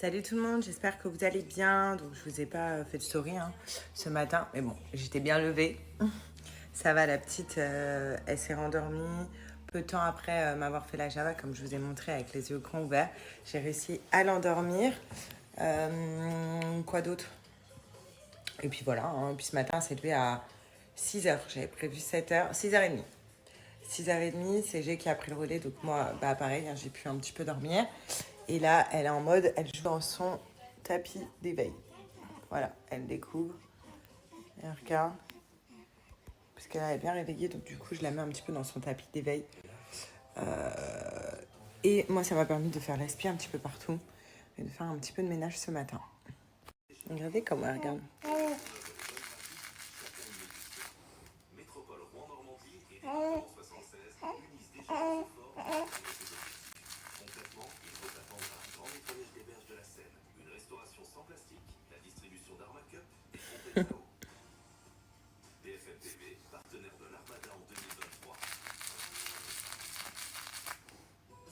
Salut tout le monde, j'espère que vous allez bien. Donc je vous ai pas fait de story ce matin, mais bon, j'étais bien levée. Ça va, la petite, elle s'est rendormie. Peu de temps après m'avoir fait la Java, comme je vous ai montré avec les yeux grands ouverts, j'ai réussi à l'endormir. Quoi d'autre? Et puis voilà, puis ce matin, c'est levé à 6 h. J'avais prévu 7 h, 6 h 30. 6 h 30, c'est G qui a pris le relais, donc moi, bah pareil, j'ai pu un petit peu dormir. Et là, elle est en mode, elle joue dans son tapis d'éveil. Voilà, elle découvre, elle regarde, parce qu'elle est bien réveillée, donc du coup, je la mets un petit peu dans son tapis d'éveil. Et moi, ça m'a permis de faire l'aspi un petit peu partout, et de faire un petit peu de ménage ce matin. Regardez comment elle regarde.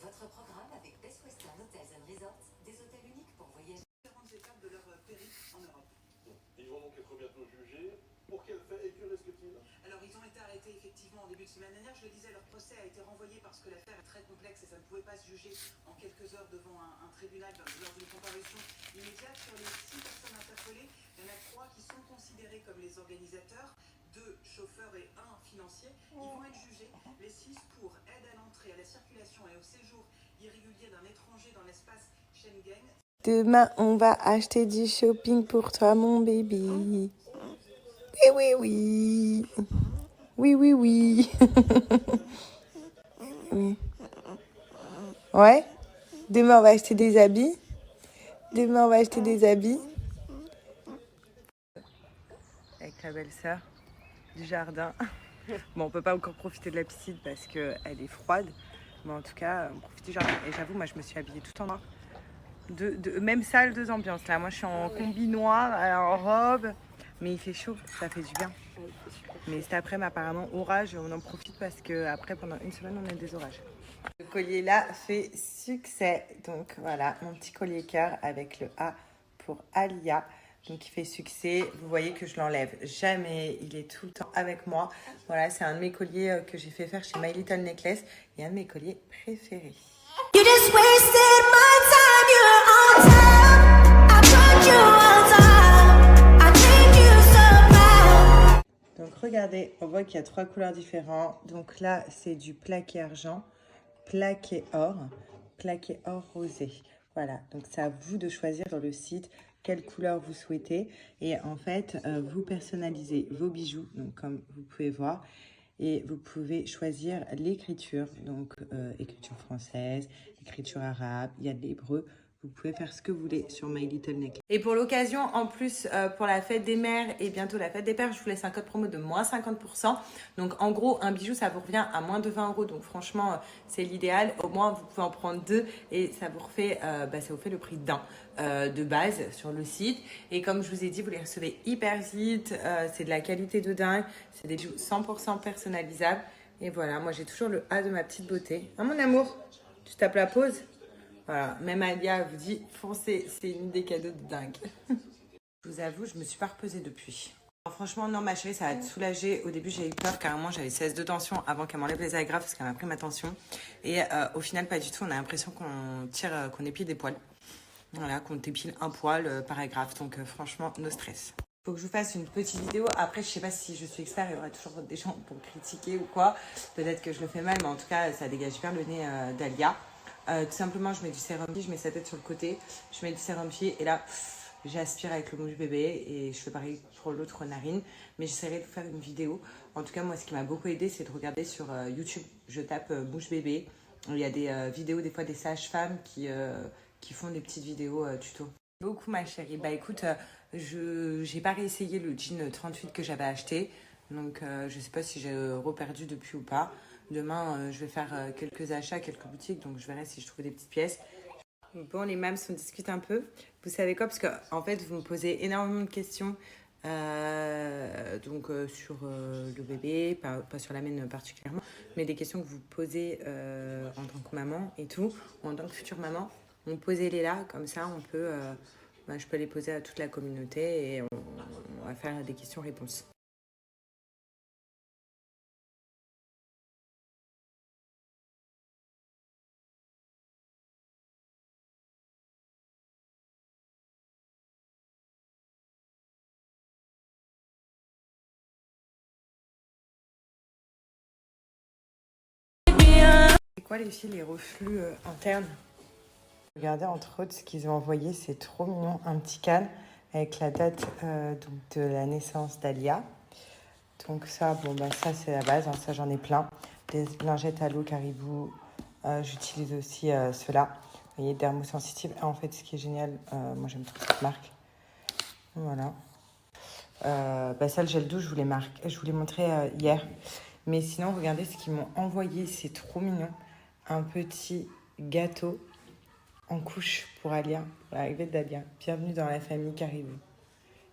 Votre programme avec Best Western Hotels and Resorts, des hôtels uniques pour voyager. Différentes étapes de leur périple en Europe. Ils vont donc être bientôt jugés. Pour quel fait et que risquent-ils? Alors, ils ont été arrêtés effectivement en début de semaine dernière. Je le disais, leur procès a été renvoyé parce que l'affaire est très complexe et ça ne pouvait pas se juger en quelques heures devant un tribunal lors d'une comparution immédiate. Sur les 6 personnes interpellées, il y en a 3 qui sont considérés comme les organisateurs, 2 chauffeurs et 1 financier. Ils vont être jugés, les 6 pour aide à l'entrée, à la circulation et au séjour irrégulier d'un étranger dans l'espace Schengen. Demain, on va acheter du shopping pour toi, mon bébé. Oui, oui, oui. Oui, oui, oui. Oui. Ouais. Demain, on va acheter des habits. Demain, on va acheter des habits. Avec la belle-sœur du jardin. Bon, on peut pas encore profiter de la piscine parce qu'elle est froide. Mais en tout cas, on profite du jardin. Et j'avoue, moi, je me suis habillée tout en noir. Même salle, 2 ambiances. Là, moi, je suis en combi noir, en robe. Mais il fait chaud, ça fait du bien. Mais cet après-midi, apparemment, orage. On en profite parce qu'après, pendant une semaine, on a des orages. Le collier là fait succès. Donc voilà, mon petit collier cœur avec le A pour Alia. Donc il fait succès. Vous voyez que je l'enlève jamais. Il est tout le temps avec moi. Voilà, c'est un de mes colliers que j'ai fait faire chez My Little Necklace et un de mes colliers préférés. You just wasted my time, you're on top. I put you on top. I treat you so bad. Donc regardez, on voit qu'il y a 3 couleurs différentes. Donc là, c'est du plaqué argent, plaqué or rosé. Voilà, donc c'est à vous de choisir dans le site quelle couleur vous souhaitez. Et en fait, vous personnalisez vos bijoux, donc comme vous pouvez voir. Et vous pouvez choisir l'écriture, donc écriture française, écriture arabe, il y a de l'hébreu. Vous pouvez faire ce que vous voulez sur My Little Necklace. Et pour l'occasion, en plus, pour la fête des mères et bientôt la fête des pères, je vous laisse un code promo de moins 50%. Donc en gros, un bijou, ça vous revient à moins de 20 €. Donc franchement, c'est l'idéal. Au moins, vous pouvez en prendre 2 et ça vous refait, ça vous fait le prix d'un de base sur le site. Et comme je vous ai dit, vous les recevez hyper vite. C'est de la qualité de dingue. C'est des bijoux 100% personnalisables. Et voilà, moi j'ai toujours le A de ma petite beauté. Hein, mon amour, tu tapes la pause? Voilà, même Alia vous dit, foncez, c'est une des cadeaux de dingue. Je vous avoue, je me suis pas reposée depuis. Alors, franchement, non, ma chérie, ça va te soulager. Au début, j'ai eu peur, carrément, j'avais 16 de tension avant qu'elle m'enlève les agrafes parce qu'elle m'a pris ma tension. Et au final, pas du tout. On a l'impression qu'on tire, qu'on épile des poils. Voilà, qu'on épile un poil par agrafe. Donc, franchement, no stress. Faut que je vous fasse une petite vidéo. Après, je sais pas si je suis expert, il y aura toujours des gens pour critiquer ou quoi. Peut-être que je le fais mal, mais en tout cas, ça dégage bien le nez d'Alia. Tout simplement, je mets du sérum pied, je mets sa tête sur le côté, je mets du sérum pied et là, j'aspire avec le mouche bébé et je fais pareil pour l'autre narine. Mais j'essaierai de faire une vidéo. En tout cas, moi, ce qui m'a beaucoup aidé, c'est de regarder sur YouTube. Je tape mouche bébé. Il y a des vidéos, des fois, des sages-femmes qui font des petites vidéos tuto. Beaucoup, ma chérie. Bah écoute, je n'ai pas réessayé le jean 38 que j'avais acheté. Donc, je sais pas si j'ai reperdu depuis ou pas. Demain, je vais faire quelques achats, quelques boutiques, donc je verrai si je trouve des petites pièces. Bon, les mams, on discute un peu. Vous savez quoi? Parce que en fait, vous me posez énormément de questions sur le bébé, pas sur la mienne particulièrement, mais des questions que vous posez en tant que maman et tout, ou en tant que future maman. posez-les là, comme ça on peut, je peux les poser à toute la communauté et on va faire des questions-réponses. C'est quoi les filles, les reflux internes? Regardez entre autres ce qu'ils ont envoyé, c'est trop mignon, un petit canne avec la date donc de la naissance d'Alia. Donc ça, ça c'est la base, hein, ça j'en ai plein. Des lingettes à l'eau Caribou, j'utilise aussi ceux-là. Vous voyez, dermosensitive. En fait, ce qui est génial, moi j'aime trop cette marque. Voilà. Ça, le gel douche, je vous l'ai montré hier. Mais sinon, regardez ce qu'ils m'ont envoyé, c'est trop mignon. Un petit gâteau en couche pour Alia, pour l'arrivée d'Alia. Bienvenue dans la famille Caribou.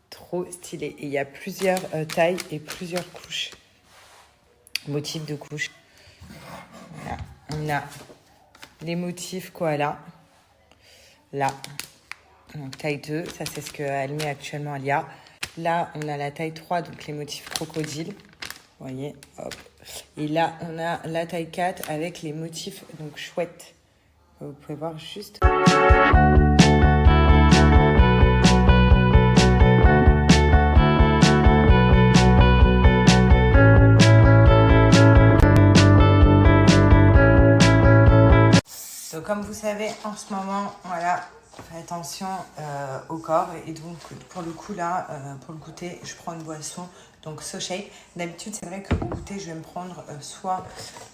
Trop stylé. Et il y a plusieurs tailles et plusieurs couches. Motifs de couches. Voilà. On a les motifs koala. Là. Donc taille 2. Ça, c'est ce qu'elle met actuellement Alia. Là, on a la taille 3, donc les motifs crocodile. Vous voyez, hop. Et là, on a la taille 4 avec les motifs donc chouettes. Vous pouvez voir juste. Donc, comme vous savez, en ce moment, voilà, faites attention au corps. Et donc, pour le coup, là, pour le goûter, je prends une boisson, donc SoShape. D'habitude, c'est vrai qu'au goûter, je vais me prendre soit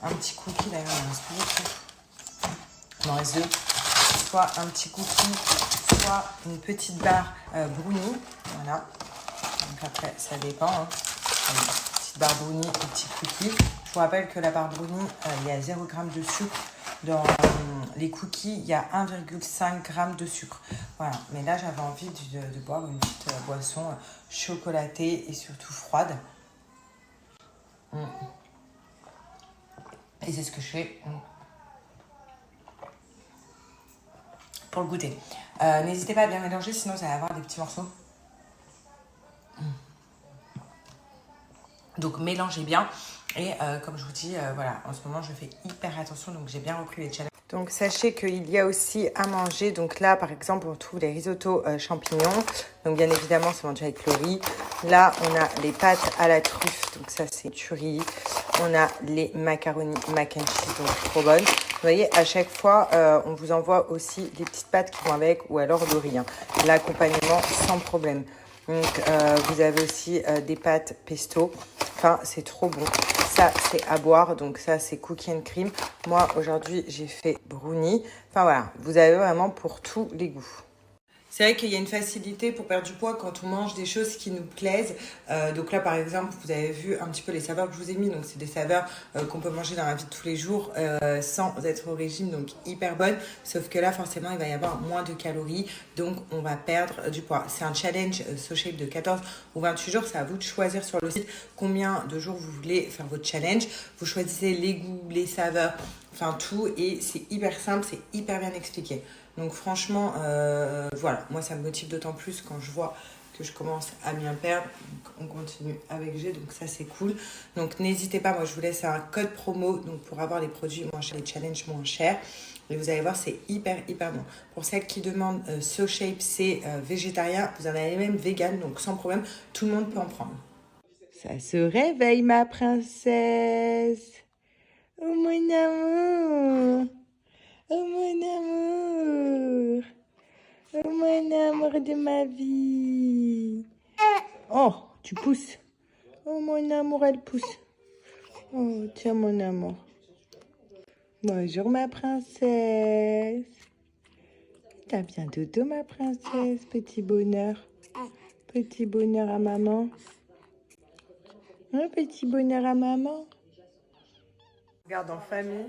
un petit cookie, d'ailleurs, il en reste plus beaucoup. Il m'en reste 2. Soit un petit cookie, soit une petite barre brownie. Voilà. Donc après, ça dépend. Hein. Une petite barre brownie, un petit cookie. Je vous rappelle que la barre brownie, il y a 0 g de sucre. Dans les cookies, il y a 1,5 g de sucre. Voilà. Mais là, j'avais envie de boire une petite boisson chocolatée et surtout froide. Et c'est ce que je fais. Pour le goûter. N'hésitez pas à bien mélanger, sinon vous allez avoir des petits morceaux. Donc mélangez bien. Et comme je vous dis, voilà, en ce moment je fais hyper attention, donc j'ai bien repris les challenges. Donc sachez qu'il y a aussi à manger. Donc là, par exemple, on trouve les risottos champignons. Donc bien évidemment, c'est mangé avec le riz. Là, on a les pâtes à la truffe. Donc ça, c'est tuerie. On a les macaronis mac and cheese, donc trop bonnes. Vous voyez, à chaque fois, on vous envoie aussi des petites pâtes qui vont avec ou alors le riz. Hein. L'accompagnement sans problème. Donc, vous avez aussi des pâtes pesto. Enfin, c'est trop bon. Ça, c'est à boire. Donc, ça, c'est cookie and cream. Moi, aujourd'hui, j'ai fait brownie. Enfin, voilà. Vous avez vraiment pour tous les goûts. C'est vrai qu'il y a une facilité pour perdre du poids quand on mange des choses qui nous plaisent. Donc là, par exemple, vous avez vu un petit peu les saveurs que je vous ai mis. Donc, c'est des saveurs qu'on peut manger dans la vie de tous les jours sans être au régime. Donc, hyper bonnes. Sauf que là, forcément, il va y avoir moins de calories. Donc, on va perdre du poids. C'est un challenge SoShape de 14 ou 28 jours. C'est à vous de choisir sur le site combien de jours vous voulez faire votre challenge. Vous choisissez les goûts, les saveurs, enfin tout. Et c'est hyper simple, c'est hyper bien expliqué. Donc franchement, voilà, moi ça me motive d'autant plus quand je vois que je commence à bien perdre. Donc on continue avec G, donc ça c'est cool. Donc n'hésitez pas, moi je vous laisse un code promo donc pour avoir les produits moins chers, les challenges moins chers. Et vous allez voir, c'est hyper bon. Pour celles qui demandent SoShape, c'est végétarien. Vous en avez même vegan, donc sans problème, tout le monde peut en prendre. Ça se réveille ma princesse. Oh mon amour. Oh mon amour, oh mon amour de ma vie. Oh, tu pousses. Oh mon amour, elle pousse. Oh, tiens mon amour. Bonjour ma princesse. T'as bien dodo ma princesse, petit bonheur. Petit bonheur à maman. Un petit bonheur à maman. Regarde en famille.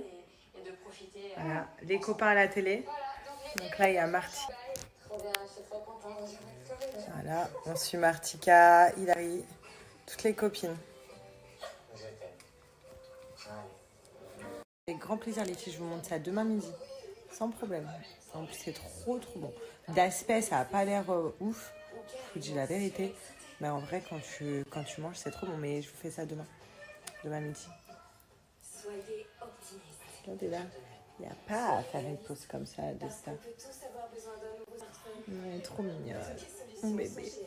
Voilà, les copains à la télé. Donc là, il y a Marty. Voilà, on suit Martika, Hilary, toutes les copines. Avec grand plaisir, les filles, je vous montre ça demain midi. Sans sans problème. En plus, c'est trop bon. D'aspect, ça a pas l'air ouf, je vous dis la vérité. Mais en vrai, quand tu manges, c'est trop bon. Mais je vous fais ça demain midi. Soyez optimiste. Regardez là, il n'y a pas à faire une pause comme ça de ça. On peut tous avoir besoin d'un nouveau smartphone. Ouais, trop mignonne. Quelle solution Mon bébé. sont chez